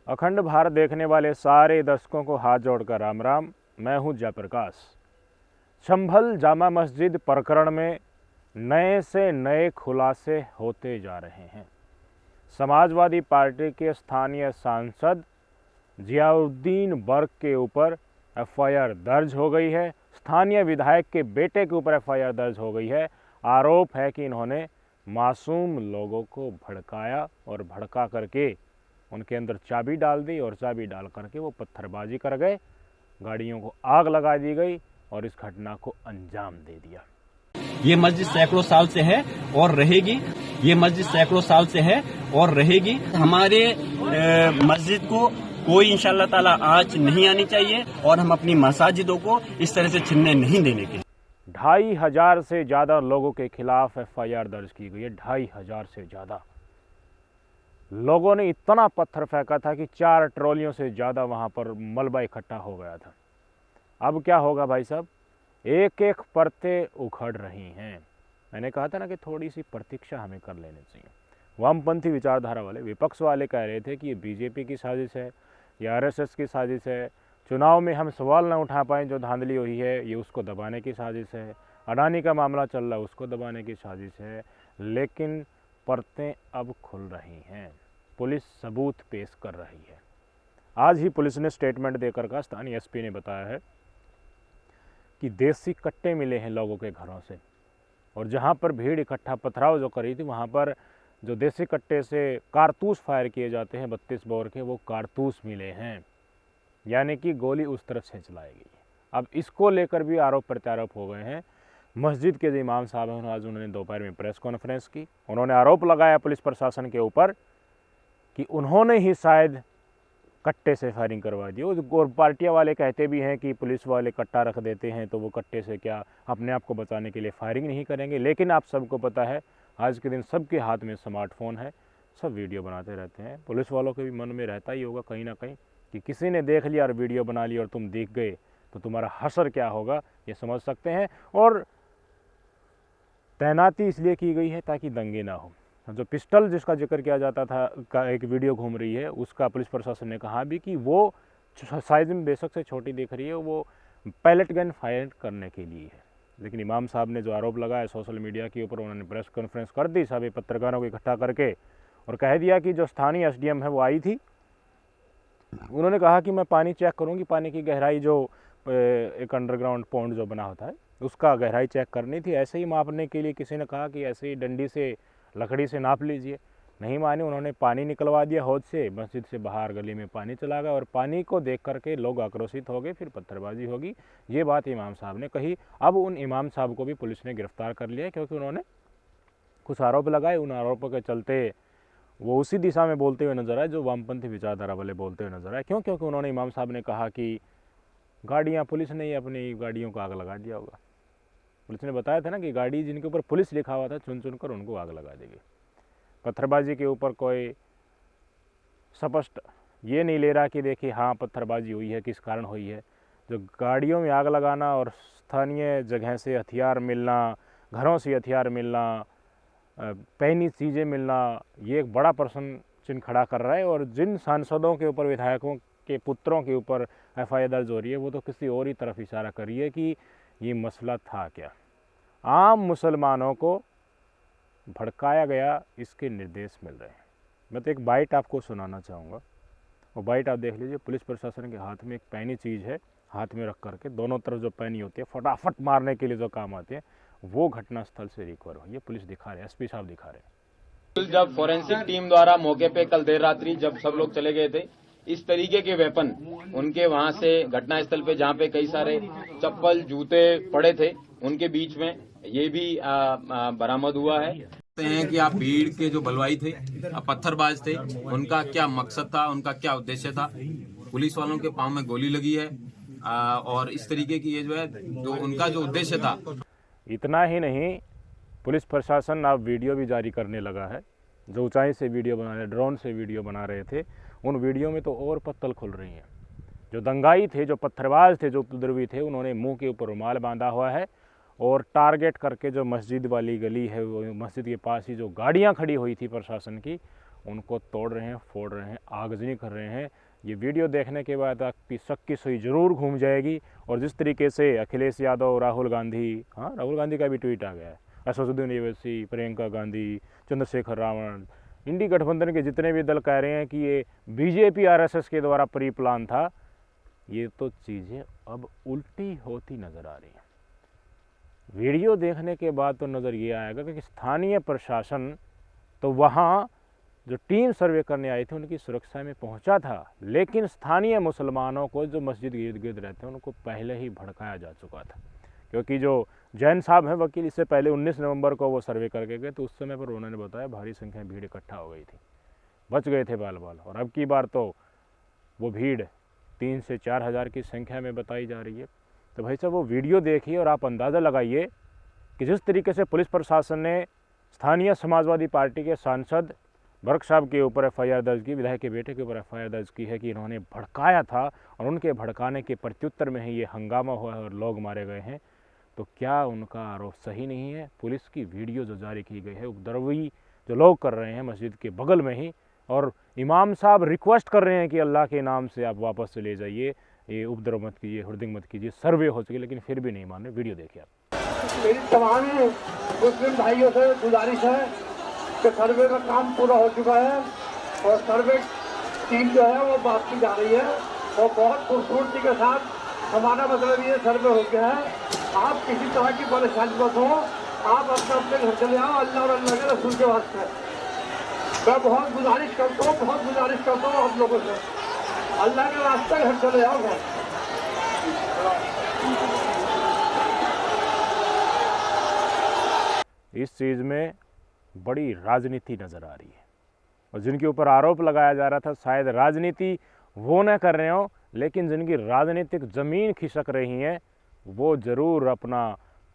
अखंड भारत देखने वाले सारे दर्शकों को हाथ जोड़कर राम राम। मैं हूं जयप्रकाश। संभल जामा मस्जिद प्रकरण में नए से नए खुलासे होते जा रहे हैं। समाजवादी पार्टी के स्थानीय सांसद जियाउद्दीन बर्क के ऊपर एफआईआर दर्ज हो गई है। स्थानीय विधायक के बेटे के ऊपर एफआईआर दर्ज हो गई है। आरोप है कि इन्होंने मासूम लोगों को भड़काया और भड़का करके उनके अंदर चाबी डाल दी और चाबी डाल करके वो पत्थरबाजी कर गए। गाड़ियों को आग लगा दी गई और इस घटना को अंजाम दे दिया। ये मस्जिद सैकड़ों साल से है और रहेगी। ये मस्जिद सैकड़ों साल से है और रहेगी। हमारे मस्जिद को कोई इंशाअल्लाह ताला आंच नहीं आनी चाहिए और हम अपनी मसाजिदों को इस तरह से छिनने नहीं देने के। 2500 से ज़्यादा लोगों के खिलाफ एफआईआर दर्ज की गई है। 2500 से ज़्यादा लोगों ने इतना पत्थर फेंका था कि 4 ट्रॉलियों से ज़्यादा वहाँ पर मलबा इकट्ठा हो गया था। अब क्या होगा भाई साहब, एक एक परतें उखड़ रही हैं। मैंने कहा था ना कि थोड़ी सी प्रतीक्षा हमें कर लेनी चाहिए। वामपंथी विचारधारा वाले, विपक्ष वाले कह रहे थे कि ये बीजेपी की साजिश है, ये आरएसएस की साजिश है, चुनाव में हम सवाल ना उठा पाएँ जो धांधली हुई है ये उसको दबाने की साजिश है, अडानी का मामला चल रहा है उसको दबाने की साजिश है। लेकिन परतें अब खुल रही हैं। पुलिस सबूत पेश कर रही है। आज ही पुलिस ने स्टेटमेंट देकर का स्थानीय एसपी ने बताया है कि देसी कट्टे मिले हैं लोगों के घरों से, और जहां पर भीड़ इकट्ठा पथराव जो करी थी वहां पर जो देसी कट्टे से कारतूस फायर किए जाते हैं 32 बोर के, वो कारतूस मिले हैं। यानी कि गोली उस तरफ से चलाई गई है। अब इसको लेकर भी आरोप प्रत्यारोप हो गए हैं। मस्जिद के जो इमाम साहब हैं आज उन्होंने दोपहर में प्रेस कॉन्फ्रेंस की। उन्होंने आरोप लगाया पुलिस प्रशासन के ऊपर कि उन्होंने ही शायद कट्टे से फायरिंग करवा दी। और पार्टियां वाले कहते भी हैं कि पुलिस वाले कट्टा रख देते हैं तो वो कट्टे से क्या अपने आप को बचाने के लिए फायरिंग नहीं करेंगे। लेकिन आप सबको पता है आज के दिन सबके हाथ में स्मार्टफोन है, सब वीडियो बनाते रहते हैं। पुलिस वालों के भी मन में रहता ही होगा कहीं ना कहीं कि किसी ने देख लिया और वीडियो बना ली और तुम दिख गए तो तुम्हारा हशर क्या होगा, ये समझ सकते हैं। और तैनाती इसलिए की गई है ताकि दंगे ना हो। जो पिस्टल जिसका जिक्र किया जाता था का एक वीडियो घूम रही है, उसका पुलिस प्रशासन ने कहा भी कि वो साइज में बेशक से छोटी दिख रही है, वो पैलेट गन फायर करने के लिए है। लेकिन इमाम साहब ने जो आरोप लगाया सोशल मीडिया के ऊपर, उन्होंने प्रेस कॉन्फ्रेंस कर दी सभी पत्रकारों को इकट्ठा करके और कह दिया कि जो स्थानीय एसडीएम है वो आई थी, उन्होंने कहा कि मैं पानी चेक करूँगी, पानी की गहराई जो एक अंडरग्राउंड पॉन्ड जो बना होता है उसका गहराई चेक करनी थी। ऐसे ही मापने के लिए किसी ने कहा कि ऐसे ही डंडी से लकड़ी से नाप लीजिए, नहीं माने। उन्होंने पानी निकलवा दिया हौज से, मस्जिद से बाहर गली में पानी चला गया और पानी को देख करके लोग आक्रोशित हो गए, फिर पत्थरबाजी होगी। ये बात इमाम साहब ने कही। अब उन इमाम साहब को भी पुलिस ने गिरफ्तार कर लिया क्योंकि उन्होंने कुछ आरोप लगाए। उन आरोपों के चलते वो उसी दिशा में बोलते हुए नजर आए जो वामपंथी विचारधारा वाले बोलते हुए नजर आए। क्यों? क्योंकि उन्होंने इमाम साहब ने कहा कि गाड़ियाँ, पुलिस ने ही अपनी गाड़ियों को आग लगा दिया होगा। पुलिस ने बताया था ना कि गाड़ी जिनके ऊपर पुलिस लिखा हुआ था चुन चुन कर उनको आग लगा देगी। पत्थरबाजी के ऊपर कोई स्पष्ट ये नहीं ले रहा कि देखिए हाँ पत्थरबाजी हुई है, किस कारण हुई है। जो गाड़ियों में आग लगाना और स्थानीय जगह से हथियार मिलना, घरों से हथियार मिलना, पहनी चीज़ें मिलना, ये एक बड़ा प्रश्न चिन्ह खड़ा कर रहा है। और जिन सांसदों के ऊपर, विधायकों के पुत्रों के ऊपर एफआईआर दर्ज हो रही है वो तो किसी और ही तरफ इशारा कर रही है कि ये मसला था क्या। आम मुसलमानों को भड़काया गया, इसके निर्देश मिल रहे हैं। मैं तो एक बाइट आपको सुनाना चाहूँगा, वो बाइट आप देख लीजिए। पुलिस प्रशासन के हाथ में एक पैनी चीज़ है, हाथ में रख करके दोनों तरफ जो पैनी होती है फटाफट मारने के लिए जो काम आते हैं, वो घटनास्थल से रिकवर हुई है। पुलिस दिखा रहे हैं, एसपी साहब दिखा रहे हैं। जब फोरेंसिक टीम द्वारा मौके पे कल देर रात्रि जब सब लोग चले गए थे, इस तरीके के वेपन उनके वहां से घटनास्थल पे जहां पे कई सारे चप्पल जूते पड़े थे उनके बीच में ये भी बरामद हुआ है। हैं कि आप भीड़ के जो बलवाई थे, पत्थरबाज थे, उनका क्या मकसद था, उनका क्या उद्देश्य था। पुलिस वालों के पांव में गोली लगी है और इस तरीके की ये जो है जो उनका जो उद्देश्य था। इतना ही नहीं, पुलिस प्रशासन अब वीडियो भी जारी करने लगा है। जो ऊंचाई से वीडियो बना रहे, ड्रोन से वीडियो बना रहे थे, उन वीडियो में तो और पत्तल खुल रही हैं। जो दंगाई थे, जो पत्थरबाज थे, जो उपद्रवी थे, उन्होंने मुंह के ऊपर रुमाल बांधा हुआ है और टारगेट करके जो मस्जिद वाली गली है, वो मस्जिद के पास ही जो गाड़ियां खड़ी हुई थी प्रशासन की, उनको तोड़ रहे हैं, फोड़ रहे हैं, आगजनी कर रहे हैं। ये वीडियो देखने के बाद आपकी शक की सुई जरूर घूम जाएगी। और जिस तरीके से अखिलेश यादव, राहुल गांधी, हाँ राहुल गांधी का भी ट्वीट आ गया है, असदुद्दीन ओवैसी, प्रियंका गांधी, चंद्रशेखर रावण, इंडी गठबंधन के जितने भी दल कह रहे हैं कि ये बीजेपी आरएसएस के द्वारा प्री प्लान था, ये तो चीज़ें अब उल्टी होती नज़र आ रही हैं। वीडियो देखने के बाद तो नज़र ये आएगा कि स्थानीय प्रशासन तो वहाँ जो टीम सर्वे करने आई थी उनकी सुरक्षा में पहुंचा था, लेकिन स्थानीय मुसलमानों को जो मस्जिद इर्द गिर्द रहते हैं उनको पहले ही भड़काया जा चुका था। क्योंकि जो जैन साहब हैं वकील, इससे पहले 19 नवंबर को वो सर्वे करके गए, तो उस समय पर उन्होंने बताया भारी संख्या में भीड़ इकट्ठा हो गई थी, बच गए थे बाल बाल। और अब की बार तो वो भीड़ 3 से 4 हज़ार की संख्या में बताई जा रही है। तो भाई साहब वो वीडियो देखिए और आप अंदाज़ा लगाइए कि जिस तरीके से पुलिस प्रशासन ने स्थानीय समाजवादी पार्टी के सांसद बर्क साहब के ऊपर एफआईआर दर्ज की, विधायक के बेटे के ऊपर एफआईआर दर्ज की है कि इन्होंने भड़काया था और उनके भड़काने के प्रत्युत्तर में ही ये हंगामा हुआ है और लोग मारे गए हैं। तो क्या उनका आरोप सही नहीं है? पुलिस की वीडियो जो जारी की गई है, उपद्रवी जो लोग कर रहे हैं मस्जिद के बगल में ही, और इमाम साहब रिक्वेस्ट कर रहे हैं कि अल्लाह के नाम से आप वापस से ले जाइए, ये उपद्रव मत कीजिए, हुर्दिंग मत कीजिए, सर्वे हो चुकी, लेकिन फिर भी नहीं मान रहे। वीडियो देखिए आप। मेरी तमाम मुस्लिम भाइयों से गुजारिश है कि सर्वे का काम पूरा हो चुका है और सर्वे टीम जो है वो बात की जा रही है और बहुत खूबसूरती के साथ हमारा मतलब ये सर्वे हो गया है। आप किसी तरह की परेशानी मत हो, आप अपने अपने घर चले आओ, अल्लाह और अल्लाह के रसूल के वास्ते। मैं बहुत गुजारिश करता हूँ आप लोगों से, अल्लाह के वास्ते घर चले आओ घर। इस चीज़ में बड़ी राजनीति नज़र आ रही है और जिनके ऊपर आरोप लगाया जा रहा था शायद राजनीति वो न कर रहे हो, लेकिन जिनकी राजनीतिक ज़मीन खिसक रही है वो ज़रूर अपना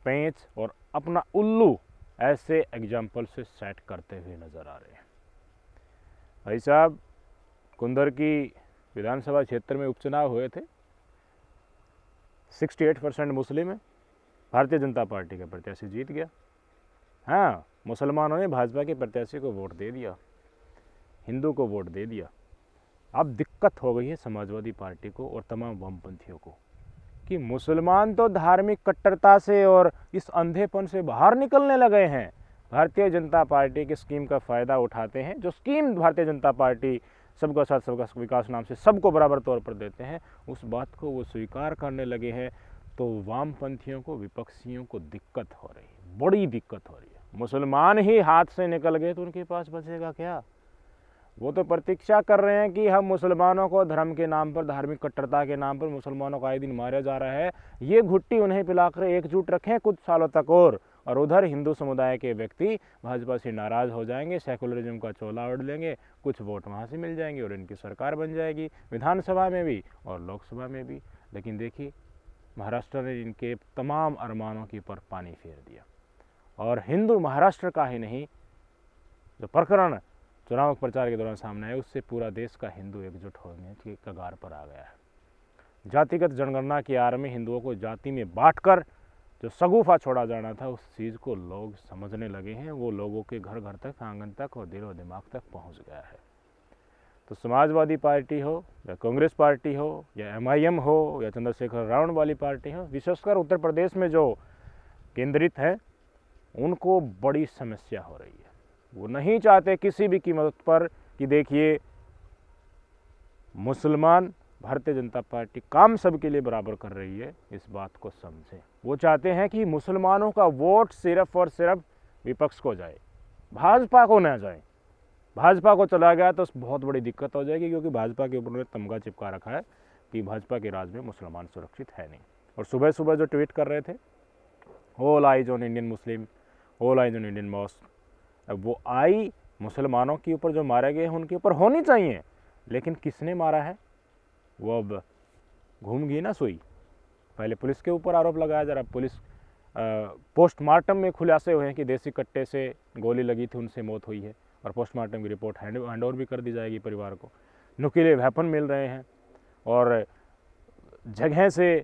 पेंच और अपना उल्लू ऐसे एग्जाम्पल से सेट करते हुए नज़र आ रहे हैं। भाई साहब, कुंदर की विधानसभा क्षेत्र में उपचुनाव हुए थे, 68% मुस्लिम है, भारतीय जनता पार्टी का प्रत्याशी जीत गया। हाँ, मुसलमानों ने भाजपा के प्रत्याशी को वोट दे दिया, हिंदू को वोट दे दिया। अब दिक्कत हो गई है समाजवादी पार्टी को और तमाम वामपंथियों को कि मुसलमान तो धार्मिक कट्टरता से और इस अंधेपन से बाहर निकलने लगे हैं, भारतीय जनता पार्टी की स्कीम का फ़ायदा उठाते हैं। जो स्कीम भारतीय जनता पार्टी सबका साथ सबका विकास नाम से सबको बराबर तौर पर देते हैं, उस बात को वो स्वीकार करने लगे हैं। तो वामपंथियों को, विपक्षियों को दिक्कत हो रही है, बड़ी दिक्कत हो रही है। मुसलमान ही हाथ से निकल गए तो उनके पास बचेगा क्या? वो तो प्रतीक्षा कर रहे हैं कि हम मुसलमानों को धर्म के नाम पर, धार्मिक कट्टरता के नाम पर मुसलमानों को आए दिन मारा जा रहा है, ये घुट्टी उन्हें पिलाकर एकजुट रखें कुछ सालों तक और उधर हिंदू समुदाय के व्यक्ति भाजपा से नाराज़ हो जाएंगे, सेकुलरिज्म का चोला ओढ़ लेंगे, कुछ वोट वहाँ से मिल जाएंगे और इनकी सरकार बन जाएगी, विधानसभा में भी और लोकसभा में भी। लेकिन देखिए, महाराष्ट्र ने इनके तमाम अरमानों के ऊपर पानी फेर दिया और हिंदू महाराष्ट्र का ही नहीं, जो प्रकरण चुनाव प्रचार के दौरान सामने आया, उससे पूरा देश का हिंदू एकजुट होने की कगार पर आ गया है। जातिगत जनगणना की आड़ में हिंदुओं को जाति में बांटकर जो सगुफा छोड़ा जाना था, उस चीज़ को लोग समझने लगे हैं। वो लोगों के घर घर तक, आंगन तक और दिलो दिमाग तक पहुंच गया है। तो समाजवादी पार्टी हो या कांग्रेस पार्टी हो या MIM हो या चंद्रशेखर रावण वाली पार्टी हो, विशेषकर उत्तर प्रदेश में जो केंद्रित है, उनको बड़ी समस्या हो रही है। वो नहीं चाहते किसी भी कीमत पर कि देखिए मुसलमान, भारतीय जनता पार्टी काम सबके लिए बराबर कर रही है, इस बात को समझें। वो चाहते हैं कि मुसलमानों का वोट सिर्फ और सिर्फ विपक्ष को जाए, भाजपा को ना जाए। भाजपा को चला गया तो बहुत बड़ी दिक्कत हो जाएगी, क्योंकि भाजपा के ऊपर उन्होंने तमगा चिपका रखा है कि भाजपा के राज में मुसलमान सुरक्षित है नहीं। और सुबह सुबह जो ट्वीट कर रहे थे, all eyes on Indian Muslim, all eyes on Indian mosque, अब वो आई मुसलमानों के ऊपर जो मारे गए हैं उनके ऊपर होनी चाहिए, लेकिन किसने मारा है वो अब घूम गई ना सुई। पहले पुलिस के ऊपर आरोप लगाया जा रहा, पुलिस पोस्टमार्टम में खुलासे हुए हैं कि देसी कट्टे से गोली लगी थी, उनसे मौत हुई है और पोस्टमार्टम की रिपोर्ट हैंड ओवर भी कर दी जाएगी परिवार को। नुकीले वेपन मिल रहे हैं और जगह से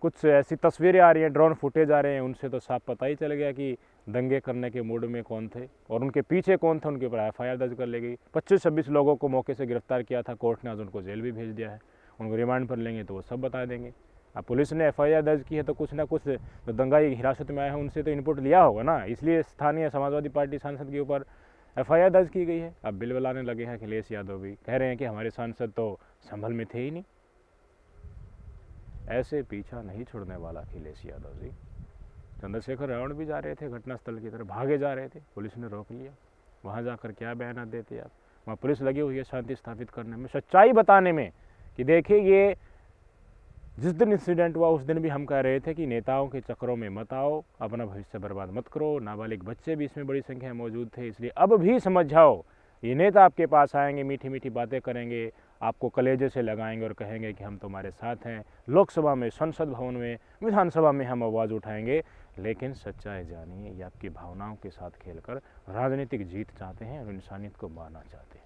कुछ ऐसी तस्वीरें आ रही हैं, ड्रोन फुटेज आ रहे हैं, उनसे तो साफ पता ही चल गया कि दंगे करने के मूड में कौन थे और उनके पीछे कौन थे, उनके ऊपर एफआईआर दर्ज कर ली गई। 25-26 लोगों को मौके से गिरफ्तार किया था कोर्ट ने, आज उनको जेल भी भेज दिया है। उनको रिमांड पर लेंगे तो वो सब बता देंगे। अब पुलिस ने एफआईआर दर्ज की है तो कुछ ना कुछ जो दंगाई हिरासत में आए हैं उनसे तो इनपुट लिया होगा ना, इसलिए स्थानीय समाजवादी पार्टी सांसद के ऊपर एफआईआर दर्ज की गई है। अब बिल बनाने लगे हैं अखिलेश यादव भी, कह रहे हैं कि हमारे सांसद तो संभल में थे ही नहीं। ऐसे पीछा नहीं छोड़ने वाला अखिलेश यादव जी। चंद्रशेखर रावण भी जा रहे थे घटनास्थल की तरफ, भागे जा रहे थे, पुलिस ने रोक लिया। वहाँ जाकर क्या बयान देते आप? वहाँ पुलिस लगी हुई है शांति स्थापित करने में, सच्चाई बताने में कि देखिए ये जिस दिन इंसिडेंट हुआ उस दिन भी हम कह रहे थे कि नेताओं के चक्करों में मत आओ, अपना भविष्य बर्बाद मत करो। नाबालिग बच्चे भी इसमें बड़ी संख्या में मौजूद थे, इसलिए अब भी समझ जाओ, ये नेता आपके पास आएंगे, मीठी मीठी बातें करेंगे, आपको कलेजे से लगाएंगे और कहेंगे कि हम तुम्हारे साथ हैं। लोकसभा में, संसद भवन में, विधानसभा में हम आवाज़ उठाएंगे, लेकिन सच्चाई जानिए ये आपकी भावनाओं के साथ खेलकर राजनीतिक जीत चाहते हैं और इंसानियत को मारना चाहते हैं।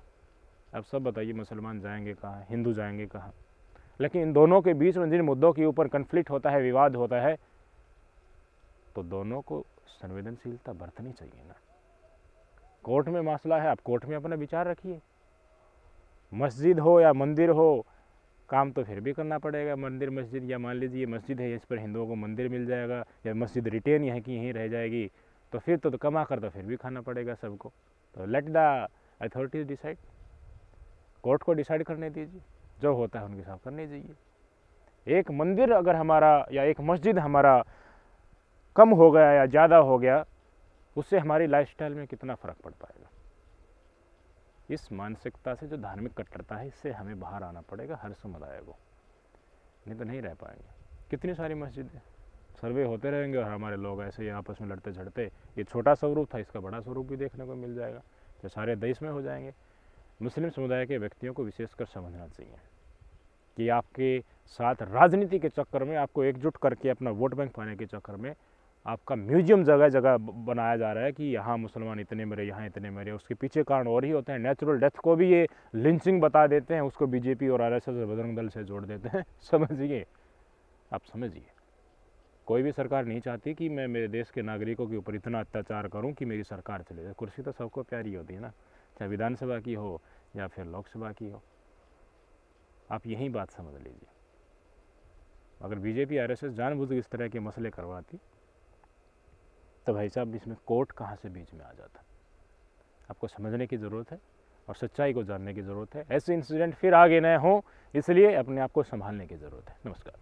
अब सब बताइए, मुसलमान जाएंगे कहाँ, हिंदू जाएंगे कहाँ? लेकिन इन दोनों के बीच में जिन मुद्दों के ऊपर कन्फ्लिक्ट होता है, विवाद होता है, तो दोनों को संवेदनशीलता बरतनी चाहिए ना। कोर्ट में मसला है, आप कोर्ट में अपना विचार रखिए। मस्जिद हो या मंदिर हो, काम तो फिर भी करना पड़ेगा। मंदिर मस्जिद, या मान लीजिए मस्जिद है, इस पर हिंदुओं को मंदिर मिल जाएगा, या मस्जिद रिटेन यहाँ की यहीं रह जाएगी, तो फिर तो कमा कर तो फिर भी खाना पड़ेगा सबको। तो let the authorities decide, court को डिसाइड करने दीजिए, जो होता है उनके साथ करने दीजिए। एक मंदिर अगर हमारा या एक मस्जिद हमारा कम हो गया या ज़्यादा हो गया, उससे हमारी लाइफस्टाइल में कितना फ़र्क पड़ पाएगा। इस मानसिकता से, जो धार्मिक कट्टरता है, इससे हमें बाहर आना पड़ेगा हर समुदाय को, नहीं तो नहीं रह पाएंगे। कितनी सारी मस्जिदें सर्वे होते रहेंगे और हमारे लोग ऐसे ही आपस में लड़ते झड़ते, ये छोटा स्वरूप था, इसका बड़ा स्वरूप भी देखने को मिल जाएगा, तो सारे देश में हो जाएंगे। मुस्लिम समुदाय के व्यक्तियों को विशेषकर समझना चाहिए कि आपके साथ राजनीति के चक्कर में, आपको एकजुट करके अपना वोट बैंक पाने के चक्कर में आपका म्यूजियम जगह जगह बनाया जा रहा है कि यहाँ मुसलमान इतने मरे, यहाँ इतने मरे। उसके पीछे कारण और ही होते हैं। नेचुरल डेथ को भी ये लिंचिंग बता देते हैं, उसको बीजेपी और आरएसएस और बजरंग दल से जोड़ देते हैं। समझिए, आप समझिए, कोई भी सरकार नहीं चाहती कि मैं मेरे देश के नागरिकों के ऊपर इतना अत्याचार करूं कि मेरी सरकार चले जाए। कुर्सी तो सबको प्यारी होती है ना, चाहे विधानसभा की हो या फिर लोकसभा की हो। आप यही बात समझ लीजिए। अगर बीजेपी आरएसएस जानबूझ इस तरह के मसले करवाती तो भाई साहब इसमें कोर्ट कहाँ से बीच में आ जाता। आपको समझने की ज़रूरत है और सच्चाई को जानने की ज़रूरत है। ऐसे इंसिडेंट फिर आगे न हों, इसलिए अपने आप को संभालने की ज़रूरत है। नमस्कार।